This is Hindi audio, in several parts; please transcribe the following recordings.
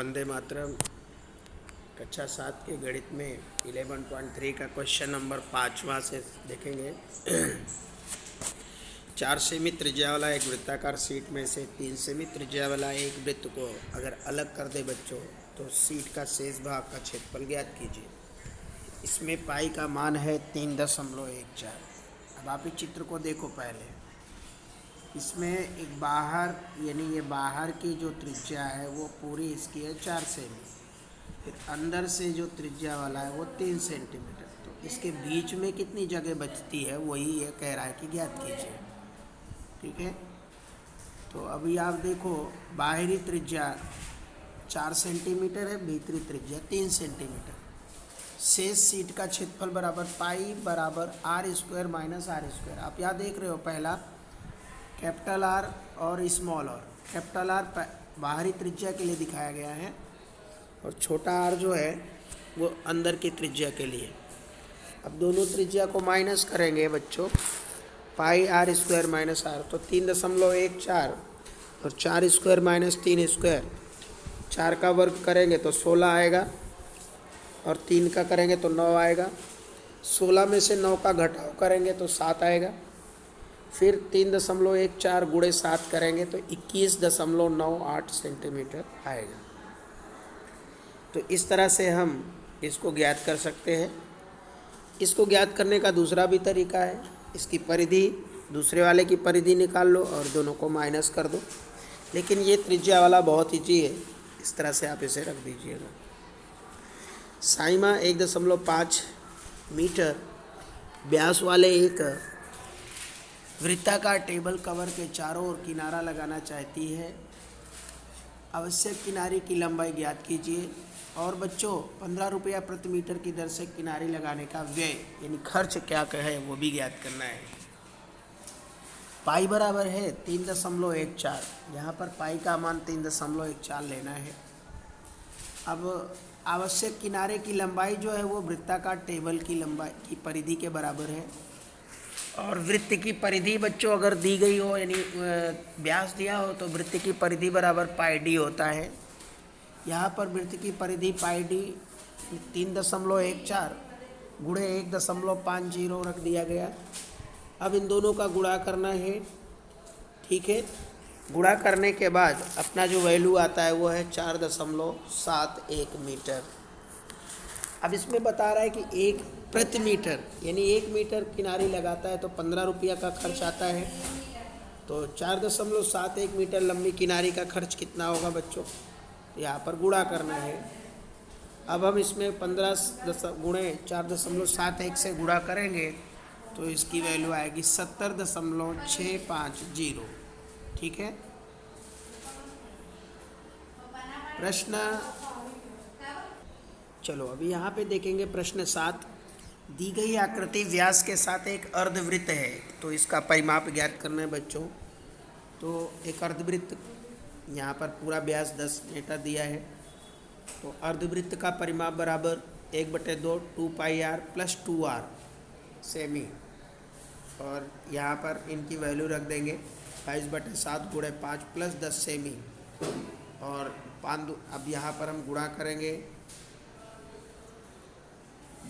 वंदे मातरम। कक्षा 7 के गणित में 11.3 का क्वेश्चन नंबर 5वां से देखेंगे। 4 सेमी त्रिज्या वाला एक वृत्ताकार शीट में से 3 सेमी त्रिज्या वाला एक वृत्त को अगर अलग कर दे बच्चों, तो शीट का शेष भाग का क्षेत्रफल ज्ञात कीजिए। इसमें पाई का मान है 3.14। अब आप इस चित्र को देखो। पहले इसमें एक बाहर यानी ये बाहर की जो त्रिज्या है वो पूरी इसकी है 4 सेमी। फिर अंदर से जो त्रिज्या वाला है वो 3 सेंटीमीटर। तो इसके बीच में कितनी जगह बचती है वही ये कह रहा है कि ज्ञात कीजिए। ठीक है, तो अभी आप देखो, बाहरी त्रिज्या 4 सेंटीमीटर है, भीतरी त्रिज्या 3 सेंटीमीटर। शेष शीट का क्षेत्रफल बराबर पाई बराबर R square minus R square. आप यहाँ देख रहे हो, पहला कैपिटल आर और स्मॉल आर। कैपिटल आर बाहरी त्रिज्या के लिए दिखाया गया है और छोटा आर जो है वो अंदर की त्रिज्या के लिए। अब दोनों त्रिज्या को माइनस करेंगे बच्चों, पाई आर स्क्वायर माइनस आर, तो 3.14 और 4 स्क्वायर माइनस 3 स्क्वायर। 4 का वर्ग करेंगे तो 16 आएगा और 3 का करेंगे तो 9 आएगा। 16 में से 9 का घटाव करेंगे तो 7 आएगा। फिर 3.14 गुणे 7 करेंगे तो 21.98 सेंटीमीटर आएगा। तो इस तरह से हम इसको ज्ञात कर सकते हैं। इसको ज्ञात करने का दूसरा भी तरीका है। इसकी परिधि, दूसरे वाले की परिधि निकाल लो और दोनों को माइनस कर दो। लेकिन ये त्रिज्या वाला बहुत ईजी है, इस तरह से आप इसे रख दीजिएगा। साइमा 1.5 मीटर व्यास वाले एक वृत्ताकार टेबल कवर के चारों ओर किनारा लगाना चाहती है। आवश्यक किनारे की लंबाई ज्ञात कीजिए। और बच्चों 15 रुपया प्रति मीटर की दर से किनारे लगाने का व्यय यानी खर्च क्या है वो भी ज्ञात करना है। पाई बराबर है 3.14। यहाँ पर पाई का मान 3.14 लेना है। अब आवश्यक किनारे की लंबाई जो है वो वृत्ताकार टेबल की लंबाई की परिधि के बराबर है। और वृत्त की परिधि बच्चों अगर दी गई हो यानी व्यास दिया हो तो वृत्त की परिधि बराबर पाई डी होता है। यहाँ पर वृत्त की परिधि पाई डी 3.14 गुणे 1.50 रख दिया गया। अब इन दोनों का गुणा करना है। ठीक है, गुणा करने के बाद अपना जो वैल्यू आता है वो है 4.71 मीटर। अब इसमें बता रहा है कि 1 प्रति मीटर यानी 1 मीटर किनारी लगाता है तो 15 रुपया का खर्च आता है। तो 4.71 मीटर लंबी किनारी का खर्च कितना होगा बच्चों, यहाँ पर गुणा करना है। अब हम इसमें 15 गुणे 4.71 से गुणा करेंगे तो इसकी वैल्यू आएगी 70.650। ठीक है, प्रश्न चलो अभी यहाँ पे देखेंगे। प्रश्न 7, दी गई आकृति व्यास के साथ एक अर्धवृत्त है, तो इसका परिमाप ज्ञात करना है बच्चों। तो एक अर्धवृत्त, यहाँ पर पूरा व्यास 10 मीटर दिया है, तो अर्धवृत्त का परिमाप बराबर 1/2 2 पाई आर प्लस 2r सेमी। और यहाँ पर इनकी वैल्यू रख देंगे 22/7 गुणे 5 प्लस 10 सेमी। और 5 अब यहाँ पर हम गुणा करेंगे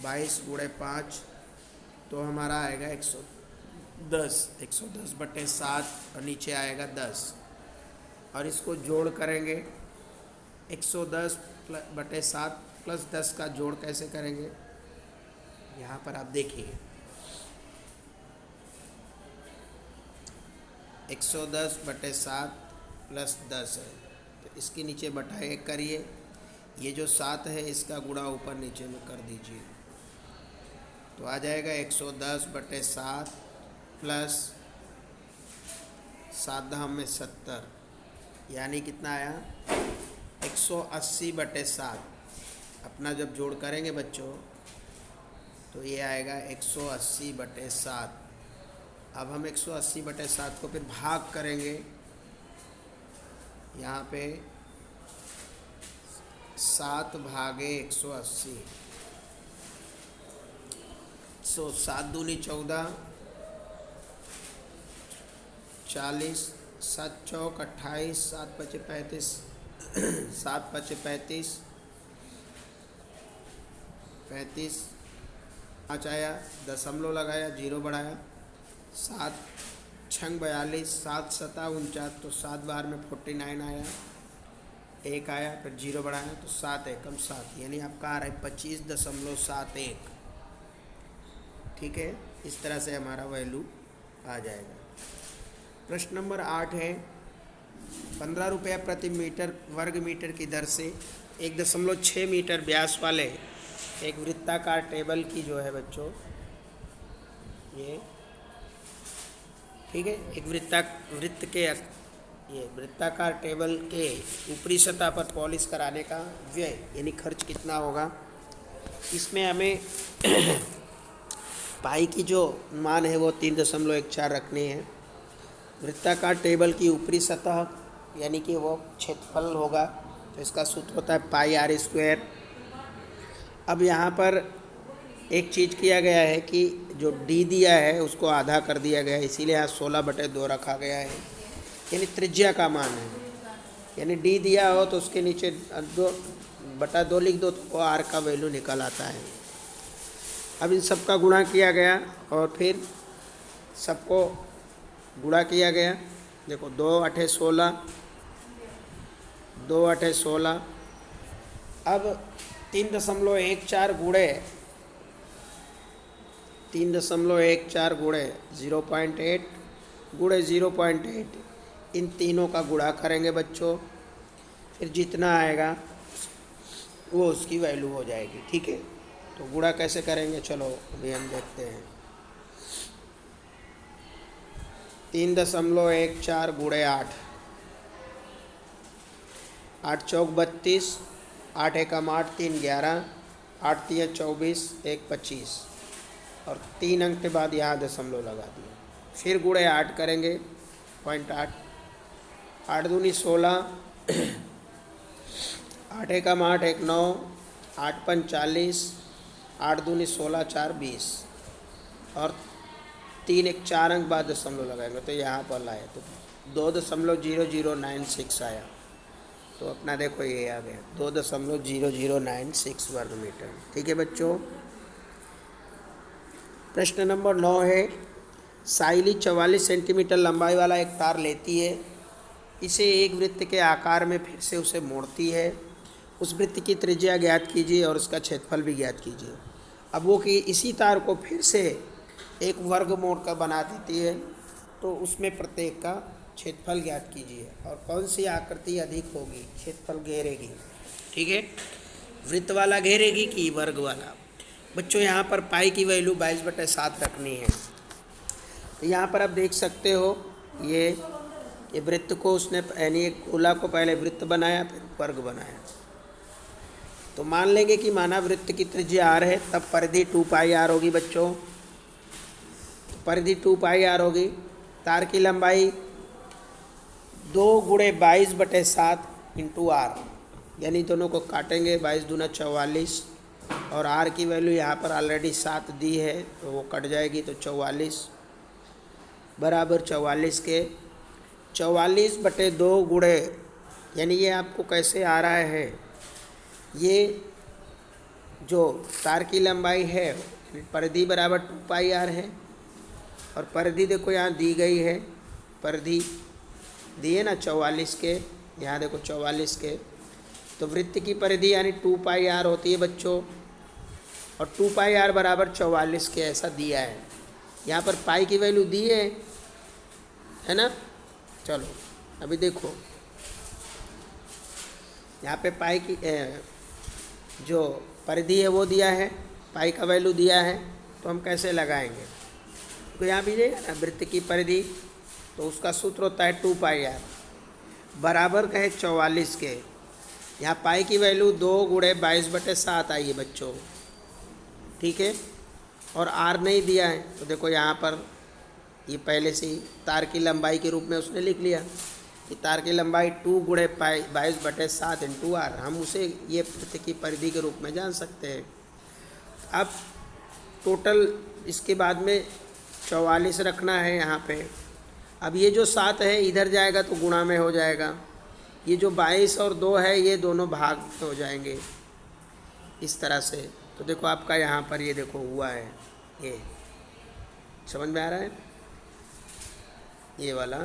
22 गुणे 5 तो हमारा आएगा 110/7 और नीचे आएगा 10। और इसको जोड़ करेंगे 110/7 प्लस 10 का जोड़ कैसे करेंगे, यहाँ पर आप देखिए 110/7 प्लस 10 है, तो इसके नीचे बटा 1 करिए। ये जो 7 है इसका गुणा ऊपर नीचे में कर दीजिए, तो आ जाएगा 110/7 प्लस 7 धाम में 70, यानी कितना आया 180/7। अपना जब जोड़ करेंगे बच्चों तो ये आएगा 180/7। अब हम 180/7 को फिर भाग करेंगे, यहाँ पे 7 भागे 180, तो 7 दूनी 14, 40, 7 चौक 28, 7 पचे 35, सात पचे 35, 35, 5 आया, दशमलव लगाया, जीरो बढ़ाया, 7 छंग 42, 7 सता 49, तो 7 बार में 49 आया, 1 आया, फिर जीरो बढ़ाया तो 7 एकम 7, यानी आपका आ रहा है 25.71। ठीक है, इस तरह से हमारा वैल्यू आ जाएगा। प्रश्न नंबर 8 है 15 रुपया प्रति मीटर वर्ग मीटर की दर से 1.6 मीटर व्यास वाले एक वृत्ताकार टेबल की जो है बच्चों ये, ठीक है, एक वृत्ताकार टेबल के ऊपरी सतह पर पॉलिश कराने का व्यय यानी खर्च कितना होगा। इसमें हमें पाई की जो मान है वो 3.14 रखनी है। वृत्ताकार टेबल की ऊपरी सतह यानी कि वो क्षेत्रफल होगा, तो इसका सूत्र होता है पाई आर स्क्वायर। अब यहाँ पर एक चीज़ किया गया है कि जो डी दिया है उसको आधा कर दिया गया है, इसीलिए यहाँ 16/2 रखा गया है, यानी त्रिज्या का मान है। यानी डी दिया हो तो उसके नीचे 2/2 लिख दो तो आर का वैल्यू निकल आता है। अब इन सब का गुणा किया गया और फिर सबको गुणा किया गया। देखो 2 8 16, 2 8 16। अब 3.14 गुणे 3.14 गुणे 0.8 गुणे 0.8, इन तीनों का गुणा करेंगे बच्चों, फिर जितना आएगा वो उसकी वैल्यू हो जाएगी। ठीक है, तो गुणा कैसे करेंगे चलो अभी हम देखते हैं। 3.14 गुणे 8, 8 चौक 32, 8 एकम 8, 3 11, 8 3 24, 1 25, और 3 अंक के बाद यहाँ दशमलव लगा दिया। फिर गुणे 8 करेंगे 0.8, 8 दूनी 16, 8 एकम 8, 1 9, 8 5 40, 8 दूनी 16, 4 20, और 3 1 4 अंक बाद दशमलव लगाएंगे तो यहाँ पर लाए तो 2.0096 आया। तो अपना देखो ये आ गया 2.0096 वर्ग मीटर। ठीक है बच्चों। प्रश्न नंबर 9 है साइली 44 सेंटीमीटर लंबाई वाला एक तार लेती है, इसे एक वृत्त के आकार में फिर से उसे मोड़ती है। उस वृत्त की त्रिज्या ज्ञात कीजिए और उसका क्षेत्रफल भी ज्ञात कीजिए। अब वो कि इसी तार को फिर से एक वर्ग मोड़ कर बना देती है, तो उसमें प्रत्येक का क्षेत्रफल ज्ञात कीजिए और कौन सी आकृति अधिक होगी, क्षेत्रफल घेरेगी। ठीक है, वृत्त वाला घेरेगी कि वर्ग वाला। बच्चों यहाँ पर पाई की वैल्यू 22/7 रखनी है। तो यहाँ पर आप देख सकते हो ये वृत्त को उसने यानी एक गोला को पहले वृत्त बनाया फिर वर्ग बनाया। तो मान लेंगे कि माना वृत्त की त्रिज्या r है, तब परिधि 2πr होगी बच्चों। तो परिधि 2πr होगी। तार की लंबाई 2 गुणे 22/7 इंटू r, यानी दोनों को काटेंगे 22 दूना 44, और r की वैल्यू यहाँ पर ऑलरेडी 7 दी है तो वो कट जाएगी, तो 44 बराबर 44 के 44/2 गुणे, यानी ये आपको कैसे आ रहा है, ये जो तार की लंबाई है परिधि बराबर 2πr है, और परिधि देखो यहाँ दी गई है, परिधि दी है ना 44 के, यहाँ देखो 44 के, तो वृत्त की परिधि यानी 2πr होती है बच्चों, और 2πr बराबर 44 के ऐसा दिया है। यहाँ पर पाई की वैल्यू दी है ना। चलो अभी देखो यहाँ पे पाई की जो परिधि है वो दिया है, पाई का वैल्यू दिया है, तो हम कैसे लगाएंगे। तो यहाँ भी देगा ना वृत्त की परिधि, तो उसका सूत्र होता है 2πr बराबर कहे 44 के। यहाँ पाई की वैल्यू 2 गुणे 22/7 आई है बच्चों। ठीक है, और r नहीं दिया है, तो देखो यहाँ पर ये पहले से ही तार की लंबाई के रूप में उसने लिख लिया कि तार की लंबाई 2 गुणे 22/7 इंटू r, हम उसे ये वृत्त की परिधि के रूप में जान सकते हैं। अब टोटल इसके बाद में 44 रखना है यहाँ पे। अब ये जो 7 है इधर जाएगा तो गुणा में हो जाएगा, ये जो 22 और 2 है ये दोनों भाग हो जाएंगे इस तरह से। तो देखो आपका यहाँ पर ये देखो हुआ है, ये समझ में आ रहा है, ये वाला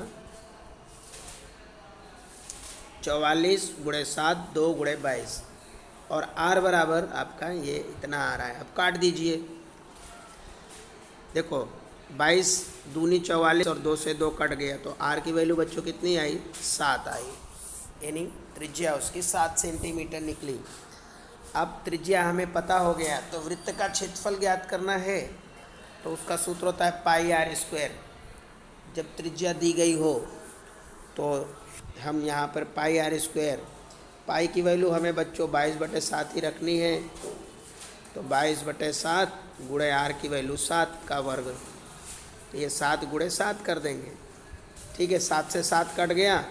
44 गुणे 7 2 गुणे 22 और r बराबर आपका ये इतना आ रहा है। अब काट दीजिए, देखो 22 दूनी 44 और 2 से 2 कट गया तो r की वैल्यू बच्चों कितनी आई, 7 आई, यानी त्रिज्या उसकी 7 सेंटीमीटर निकली। अब त्रिज्या हमें पता हो गया तो वृत्त का क्षेत्रफल ज्ञात करना है, तो उसका सूत्र होता है पाई आर स्क्वायर। जब त्रिज्या दी गई हो तो हम यहाँ पर पाई आर स्क्वायर, पाई की वैल्यू हमें बच्चों 22/7 ही रखनी है, तो 22/7 गुणे आर की वैल्यू 7 का वर्ग, तो ये 7 गुणे 7 कर देंगे। ठीक है, 7 से 7 कट गया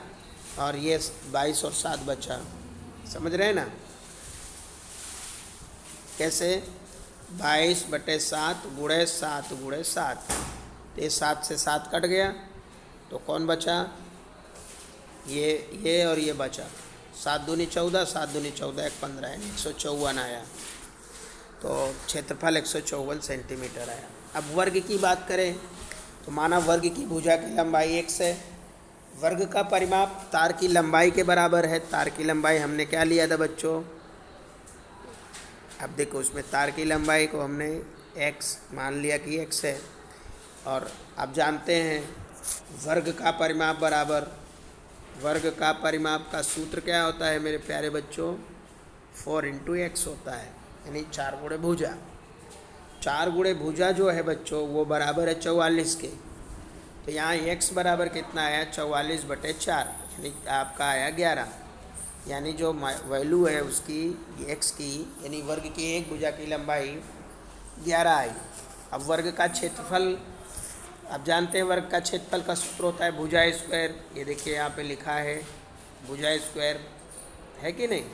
और ये 22 और 7 बचा। समझ रहे हैं ना कैसे, 22/7 गुणे 7 गुणे 7, तो ये 7 से 7 कट गया तो कौन बचा, ये और ये बचा। 7 दूनी 14, 7 दूनी 14 1 15 है, 154 आया। तो क्षेत्रफल 154 सेंटीमीटर आया। अब वर्ग की बात करें तो माना वर्ग की भुजा की लंबाई x है, वर्ग का परिमाप तार की लंबाई के बराबर है। तार की लंबाई हमने क्या लिया था बच्चों, अब देखो उसमें तार की लंबाई को हमने x मान लिया कि x है, और अब जानते हैं वर्ग का परिमाप बराबर, वर्ग का परिमाप का सूत्र क्या होता है मेरे प्यारे बच्चों, 4 × x होता है, यानी 4 गुणे भुजा। 4 गुणे भुजा जो है बच्चों वो बराबर है 44 के। तो यहाँ x बराबर कितना आया, 44/4, यानी आपका आया 11, यानी जो वैल्यू है उसकी x की, यानी वर्ग की एक भुजा की लंबाई 11 आई। अब वर्ग का क्षेत्रफल, अब जानते हैं वर्ग का क्षेत्रफल का सूत्र होता है भुजा स्क्वायर। ये देखिए यहाँ पे लिखा है भुजा स्क्वायर, है कि नहीं।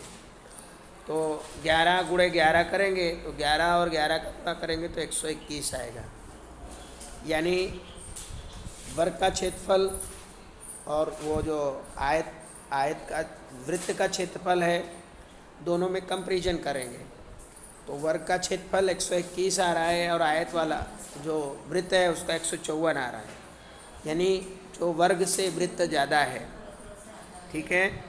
तो 11 गुणे 11 करेंगे तो 11 और 11 का गुणा करेंगे तो 121 आएगा, यानी वर्ग का क्षेत्रफल और वो जो आयत का वृत्त का क्षेत्रफल है दोनों में कंपैरिजन करेंगे तो वर्ग का क्षेत्रफल 121 आ रहा है और आयत वाला जो वृत्त है उसका 154 आ रहा है, यानी जो वर्ग से वृत्त ज़्यादा है। ठीक है।